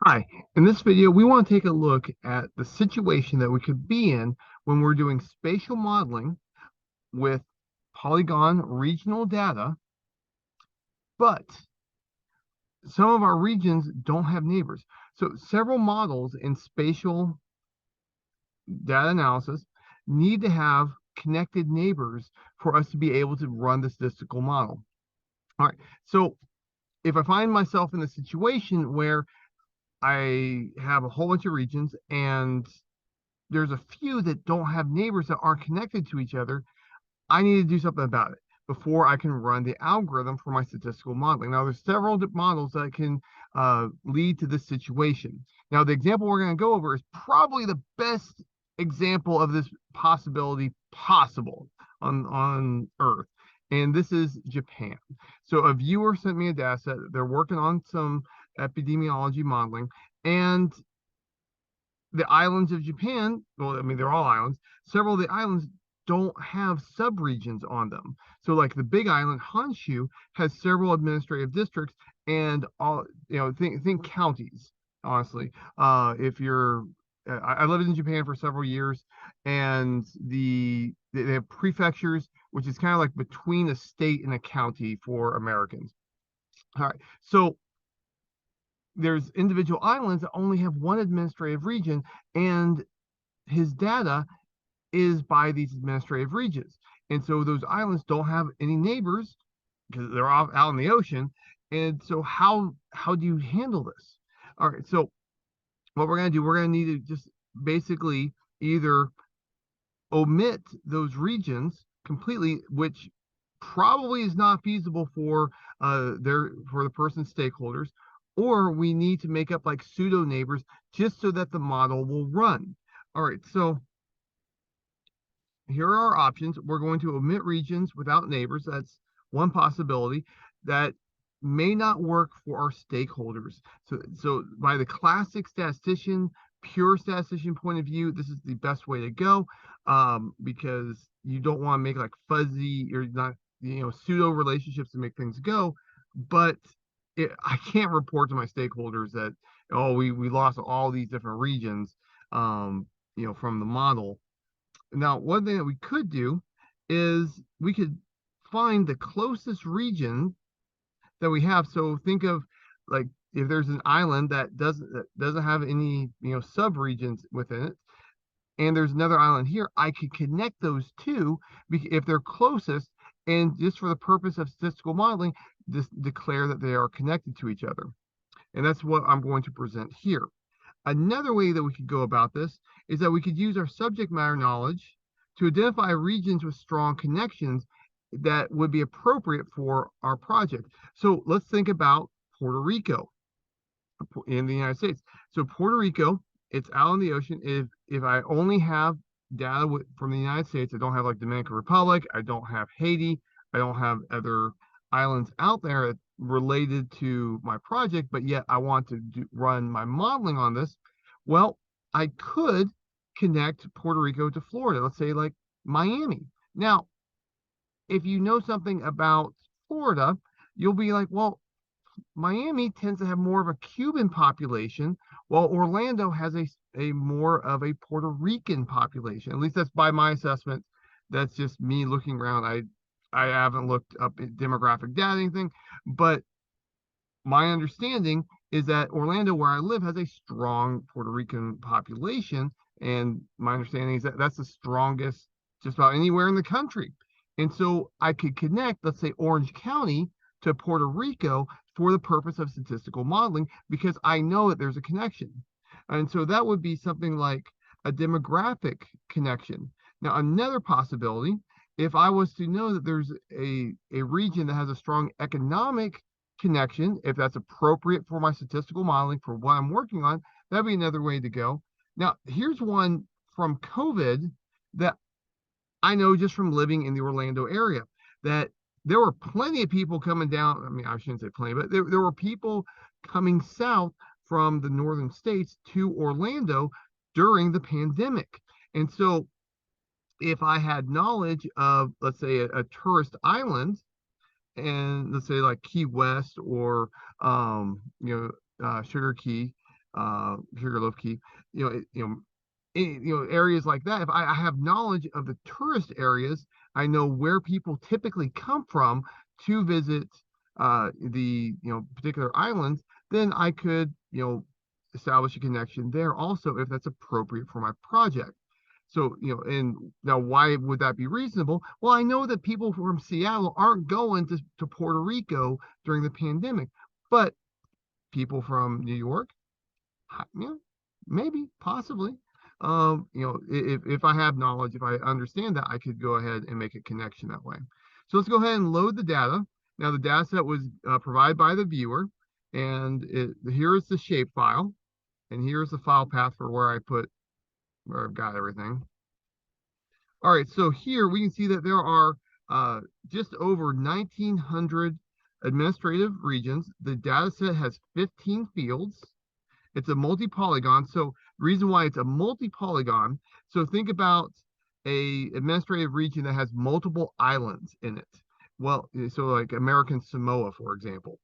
Hi, in this video, we want to take a look at the situation that we could be in when we're doing spatial modeling with polygon regional data, but some of our regions don't have neighbors. So several models in spatial data analysis need to have connected neighbors for us to be able to run the statistical model. All right, so if I find myself in a situation where I have a whole bunch of regions and there's a few that don't have neighbors that aren't connected to each other, I need to do something about it before I can run the algorithm for my statistical modeling. Now, there's several models that can lead to this situation. Now, the example we're going to go over is probably the best example of this possibility possible on Earth. And this is Japan. So a viewer sent me a data set. They're working on some epidemiology modeling, and the islands of Japan, well, I mean, they're all islands. Several of the islands don't have subregions on them. So, like the big island, Honshu, has several administrative districts and all, think counties, honestly. If you're, I lived in Japan for several years, and they have prefectures, which is kind of like between a state and a county for Americans. All right. So there's individual islands that only have one administrative region, and his data is by these administrative regions. And so those islands don't have any neighbors because they're out in the ocean. And so how do you handle this? All right, so what we're going to do, we're going to need to just basically either omit those regions completely, which probably is not feasible for the person's stakeholders, or we need to make up like pseudo neighbors just so that the model will run. All right, so here are our options. We're going to omit regions without neighbors. That's one possibility that may not work for our stakeholders. So by the classic statistician, pure statistician point of view, this is the best way to go, because you don't want to make like fuzzy or not, pseudo relationships to make things go. But I can't report to my stakeholders that, oh, we lost all these different regions, from the model. Now, one thing that we could do is we could find the closest region that we have. So think of like if there's an island that doesn't have any subregions within it, and there's another island here, I could connect those two if they're closest, and just for the purpose of statistical modeling, just declare that they are connected to each other. And that's what I'm going to present here. Another way that we could go about this is that we could use our subject matter knowledge to identify regions with strong connections that would be appropriate for our project. So let's think about Puerto Rico in the United States. So Puerto Rico, it's out in the ocean. If I only have data from the United States, I don't have like Dominican Republic, I don't have Haiti, I don't have other islands out there related to my project, but yet I want to run my modeling on this. Well, I could connect Puerto Rico to Florida, let's say like Miami. Now, if you know something about Florida, you'll be like, well, Miami tends to have more of a Cuban population, while Orlando has a more of a Puerto Rican population. At least that's by my assessment. That's just me looking around. I haven't looked up demographic data or anything, but my understanding is that Orlando, where I live, has a strong Puerto Rican population, and my understanding is that that's the strongest just about anywhere in the country. And so I could connect, let's say, Orange County to Puerto Rico for the purpose of statistical modeling because I know that there's a connection. And so that would be something like a demographic connection. Now, another possibility, if I was to know that there's a region that has a strong economic connection, if that's appropriate for my statistical modeling for what I'm working on, that'd be another way to go. Now, here's one from COVID that I know just from living in the Orlando area, that there were plenty of people coming down. I mean, I shouldn't say plenty, but there were people coming south from the northern states to Orlando during the pandemic. And so if I had knowledge of, let's say, a tourist island, and let's say like Key West or Sugar Key, Sugarloaf Key, areas like that. If I have knowledge of the tourist areas, I know where people typically come from to visit the particular islands, then I could establish a connection there also if that's appropriate for my project. So, and now why would that be reasonable? Well, I know that people from Seattle aren't going to Puerto Rico during the pandemic, but people from New York, maybe, possibly. If I have knowledge, if I understand that, I could go ahead and make a connection that way. So let's go ahead and load the data. Now the data set was provided by the viewer, and here is the shape file, and here's the file path for where I've got everything. All right, so here we can see that there are just over 1,900 administrative regions. The data set has 15 fields. It's a multi-polygon. So the reason why it's a multi-polygon, so think about a administrative region that has multiple islands in it. Well, so like American Samoa, for example.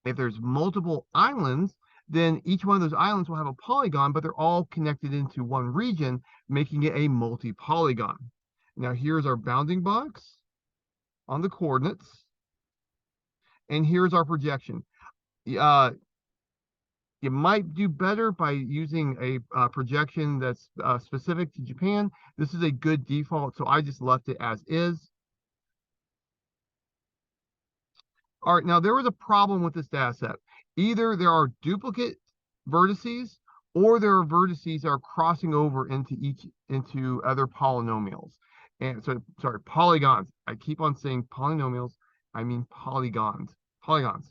If there's multiple islands, then each one of those islands will have a polygon, but they're all connected into one region, making it a multi-polygon. Now here's our bounding box on the coordinates, and here's our projection. You might do better by using a projection that's specific to Japan. This is a good default, so I just left it as is. All right, now there was a problem with this data set. Either there are duplicate vertices, or there are vertices that are crossing over into other polynomials. And so, sorry, polygons. I keep on saying polynomials. I mean polygons. Polygons.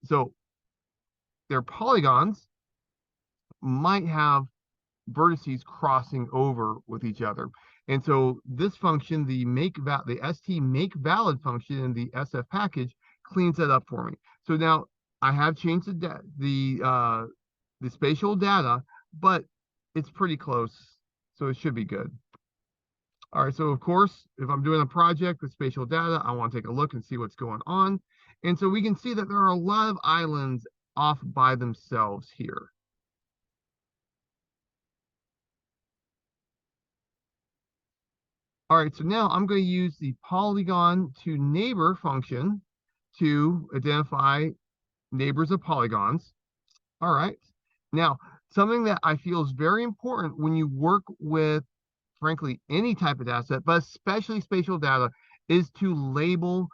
So their polygons might have vertices crossing over with each other. And so this function, the st make valid function in the SF package, cleans that up for me. So now I have changed the spatial data, but it's pretty close, so it should be good. All right, so of course, if I'm doing a project with spatial data, I want to take a look and see what's going on. And so we can see that there are a lot of islands off by themselves here. All right, so now I'm going to use the polygon to neighbor function to identify neighbors of polygons. All right, now something that I feel is very important when you work with, frankly, any type of data set, but especially spatial data, is to label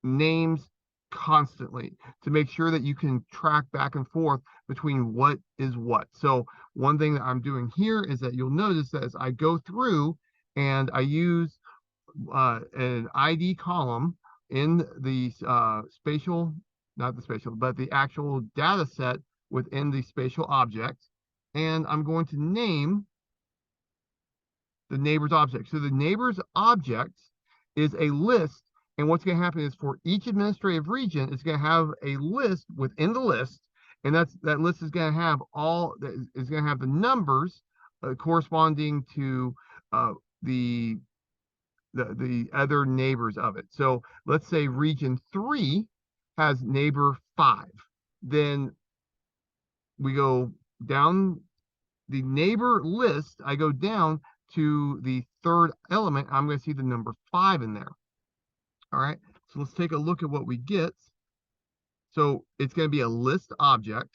names constantly to make sure that you can track back and forth between what is what. So one thing that I'm doing here is that you'll notice that as I go through and I use an ID column in the spatial, not the spatial, but the actual data set within the spatial object, and I'm going to name the neighbor's object. So the neighbor's object is a list, and what's going to happen is for each administrative region, it's going to have a list within the list, and that list is going to have the numbers corresponding to the other neighbors of it. So let's say region 3 has neighbor 5. Then we go down the neighbor list. I go down to the third element. I'm going to see the number 5 in there. All right, so let's take a look at what we get. So it's going to be a list object.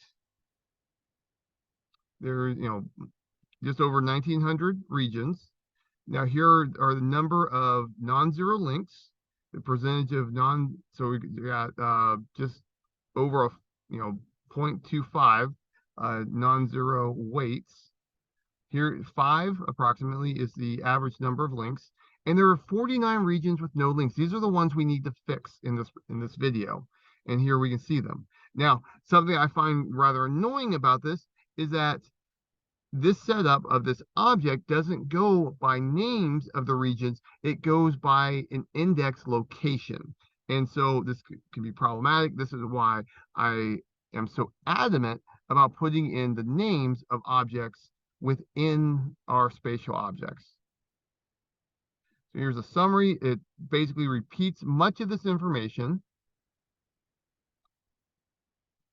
There's, just over 1,900 regions. Now here are the number of non-zero links, the percentage of so we got just over 0.25 non-zero weights. Here, 5 approximately is the average number of links. And there are 49 regions with no links. These are the ones we need to fix in this video. And here we can see them. Now, something I find rather annoying about this is that this setup of this object doesn't go by names of the regions. It goes by an index location. And so this can be problematic. This is why I am so adamant about putting in the names of objects within our spatial objects. So here's a summary. It basically repeats much of this information,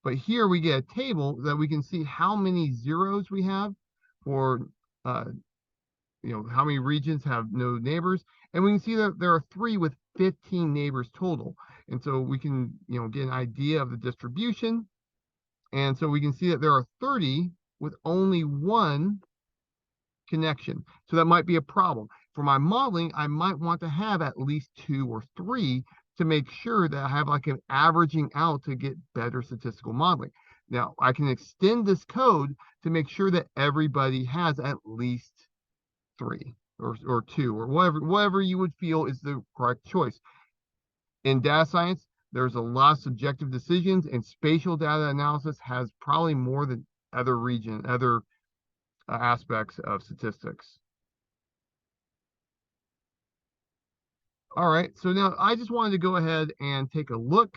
But here we get a table that we can see how many zeros we have for, how many regions have no neighbors. And we can see that there are 3 with 15 neighbors total. And so we can, get an idea of the distribution. And so we can see that there are 30 with only 1 connection. So that might be a problem. For my modeling, I might want to have at least 2 or 3 to make sure that I have like an averaging out to get better statistical modeling. Now, I can extend this code to make sure that everybody has at least 3 or 2 or whatever you would feel is the correct choice. In data science, there's a lot of subjective decisions, and spatial data analysis has probably more than other aspects of statistics. All right, so now I just wanted to go ahead and take a look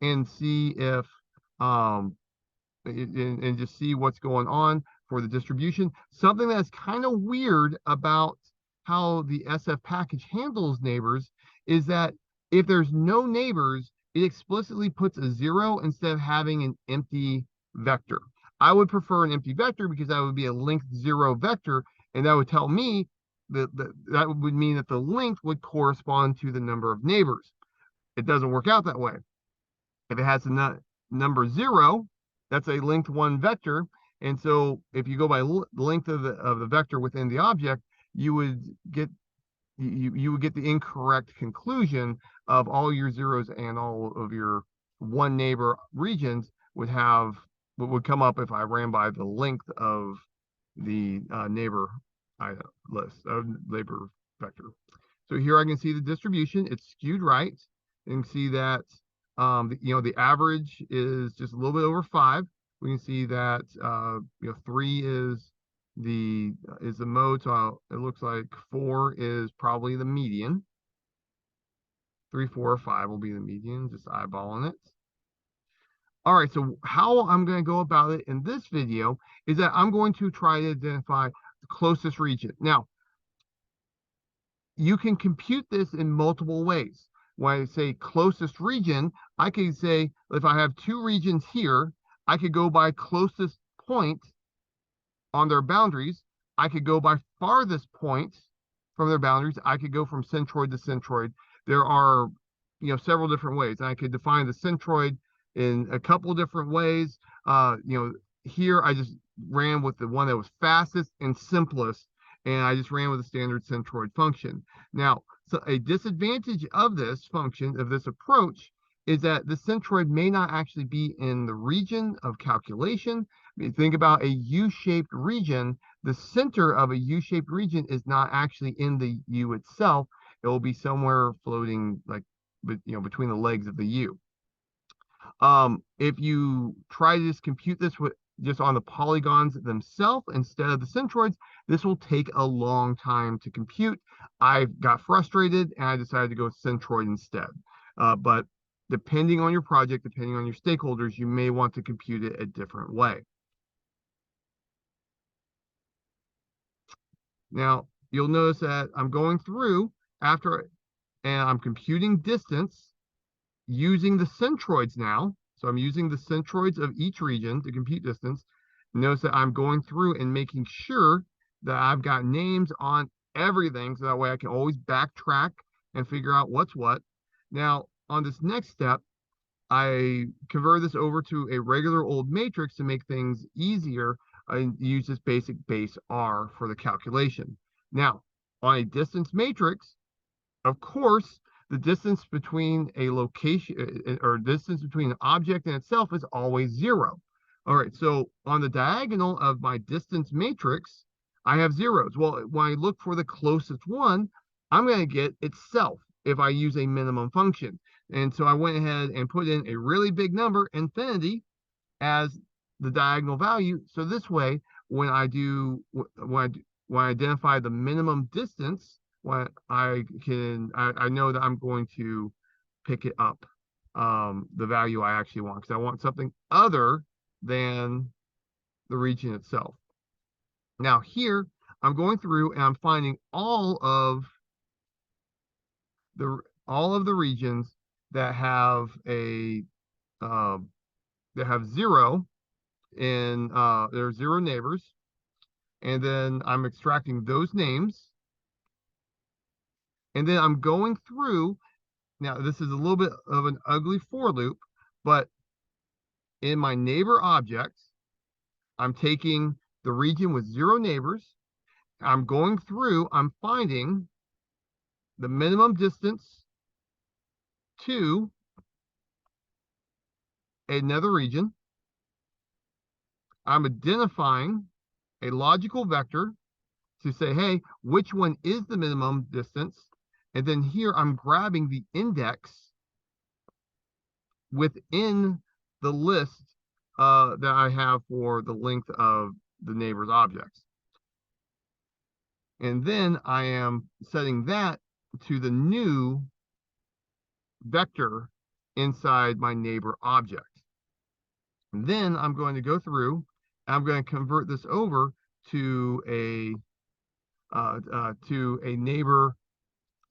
and see if and just see what's going on for the distribution. Something that's kind of weird about how the SF package handles neighbors is that if there's no neighbors, it explicitly puts a 0 instead of having an empty vector. I would prefer an empty vector because that would be a length 0 vector, and that would tell me that would mean that the length would correspond to the number of neighbors. It doesn't work out that way. If it has a number 0, that's a length 1 vector. And so if you go by the length of the vector within the object, you would get the incorrect conclusion of all your zeros, and all of your 1 neighbor regions would have what would come up if I ran by the length of the neighbor list of neighbor vector. So here I can see the distribution. It's skewed right. You can see that the average is just a little bit over 5. We can see that 3 is the mode. So it looks like 4 is probably the median. 3, 4, or 5 will be the median, just eyeballing it. All right, so how I'm going to go about it in this video is that I'm going to try to identify the closest region. Now, you can compute this in multiple ways. When I say closest region, I could say if I have 2 regions here, I could go by closest point on their boundaries. I could go by farthest point from their boundaries. I could go from centroid to centroid. There are, several different ways. And I could define the centroid in a couple different ways. Here I just ran with the one that was fastest and simplest, and I just ran with a standard centroid function. Now, so a disadvantage of this function, of this approach, is that the centroid may not actually be in the region of calculation. If you think about a U-shaped region, the center of a U-shaped region is not actually in the U itself. It will be somewhere floating, like, between the legs of the U. If you try to just compute this just on the polygons themselves instead of the centroids, this will take a long time to compute. I got frustrated and I decided to go with centroid instead. But depending on your project, depending on your stakeholders, you may want to compute it a different way. Now, you'll notice that I'm going through and I'm computing distance using the centroids now. So I'm using the centroids of each region to compute distance. Notice that I'm going through and making sure that I've got names on everything, so that way I can always backtrack and figure out what's what. Now, on this next step, I convert this over to a regular old matrix to make things easier. I use this basic base R for the calculation. Now, on a distance matrix, of course, the distance between a location or distance between an object and itself is always 0. All right, so on the diagonal of my distance matrix, I have zeros. Well, when I look for the closest one, I'm going to get itself if I use a minimum function. And so I went ahead and put in a really big number, infinity, as the diagonal value. So this way, when I identify the minimum distance, I know that I'm going to pick it up, the value I actually want, because I want something other than the region itself. Now here, I'm going through and I'm finding all of the regions that have a that have 0 in there are 0 neighbors, and then I'm extracting those names, and then I'm going through. Now this is a little bit of an ugly for loop, but in my neighbor object, I'm taking the region with 0 neighbors. I'm going through, I'm finding the minimum distance to another region. I'm identifying a logical vector to say, hey, which one is the minimum distance? And then here I'm grabbing the index within the list that I have for the length of the neighbor's objects. And then I am setting that to the new vector inside my neighbor object. And then I'm going to go through, I'm going to convert this over to a neighbor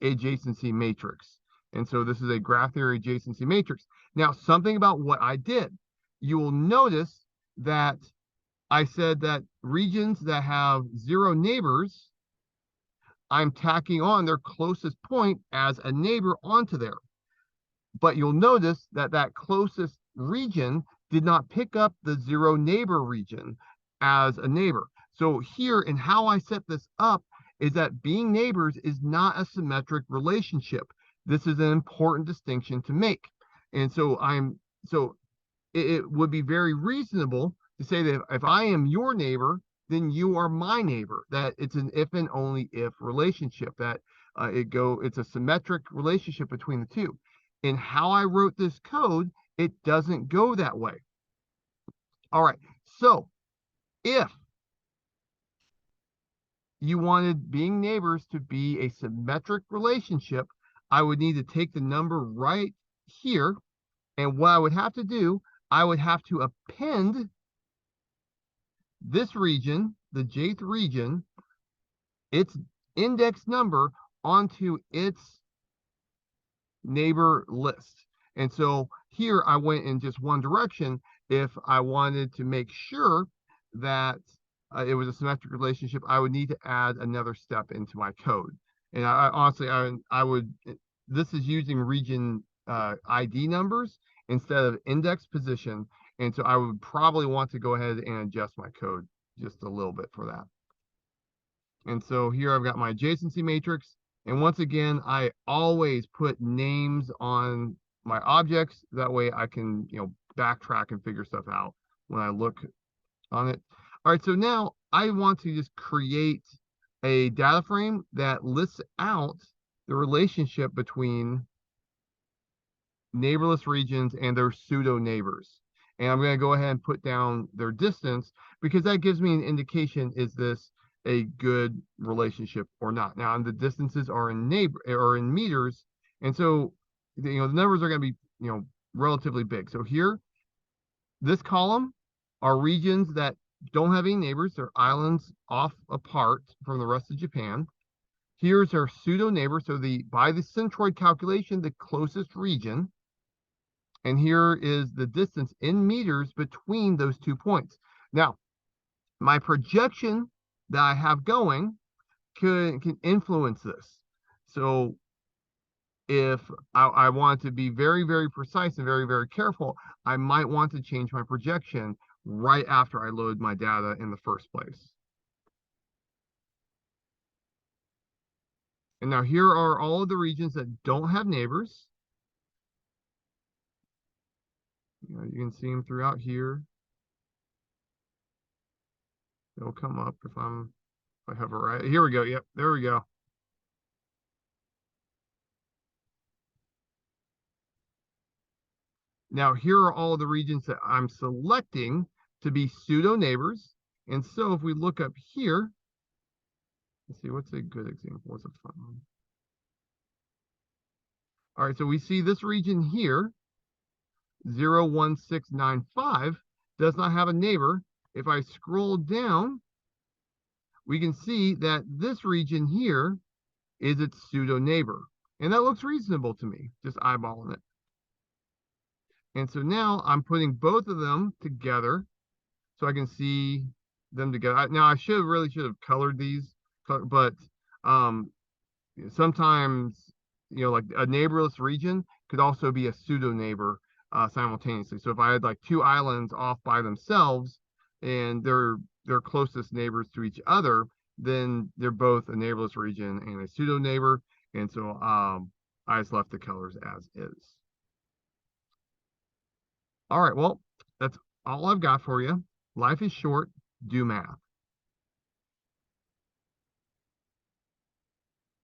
adjacency matrix. And so this is a graph theory adjacency matrix. Now, something about what I did, you will notice that I said that regions that have 0 neighbors, I'm tacking on their closest point as a neighbor onto there. But you'll notice that that closest region did not pick up the 0 neighbor region as a neighbor. So here, in how I set this up, is that being neighbors is not a symmetric relationship. This is an important distinction to make. And so it would be very reasonable to say that if I am your neighbor, then you are my neighbor. That it's an if and only if relationship. That it's a symmetric relationship between the two. In how I wrote this code, it doesn't go that way. All right. So if you wanted being neighbors to be a symmetric relationship, I would need to take the number right here. And what I would have to do, I would have to append this region, the jth region, its index number onto its neighbor list. And so here I went in just one direction. If I wanted to make sure that it was a symmetric relationship, I would need to add another step into my code. And honestly, I would, this is using region ID numbers instead of index position. And so I would probably want to go ahead and adjust my code just a little bit for that. And so here I've got my adjacency matrix. And once again, I always put names on my objects. That way I can, backtrack and figure stuff out when I look on it. All right, so now I want to just create a data frame that lists out the relationship between neighborless regions and their pseudo neighbors. And I'm going to go ahead and put down their distance because that gives me an indication, is this a good relationship or not? Now, the distances are in meters, and so the numbers are going to be relatively big. So here, this column are regions that don't have any neighbors. They're islands off apart from the rest of Japan. Here's our pseudo neighbor. So by the centroid calculation, the closest region. And here is the distance in meters between those 2 points. Now, my projection that I have going can influence this. So if I want to be very, very precise and very, very careful, I might want to change my projection right after I load my data in the first place. And now here are all of the regions that don't have neighbors. You can see them throughout here. They'll come up if I have it right. Here we go. Yep, there we go. Now here are all of the regions that I'm selecting to be pseudo neighbors. And so if we look up here, let's see, what's a good example? What's a fun one? All right, so we see this region here, 01695, does not have a neighbor. If I scroll down, we can see that this region here is its pseudo neighbor. And that looks reasonable to me, just eyeballing it. And so now I'm putting both of them together so I can see them together. Now I really should have colored these, but um, sometimes, like a neighborless region could also be a pseudo neighbor simultaneously. So if I had like two islands off by themselves and they're closest neighbors to each other, then they're both a neighborless region and a pseudo neighbor. And so I just left the colors as is. All right, well, that's all I've got for you. Life is short. Do math.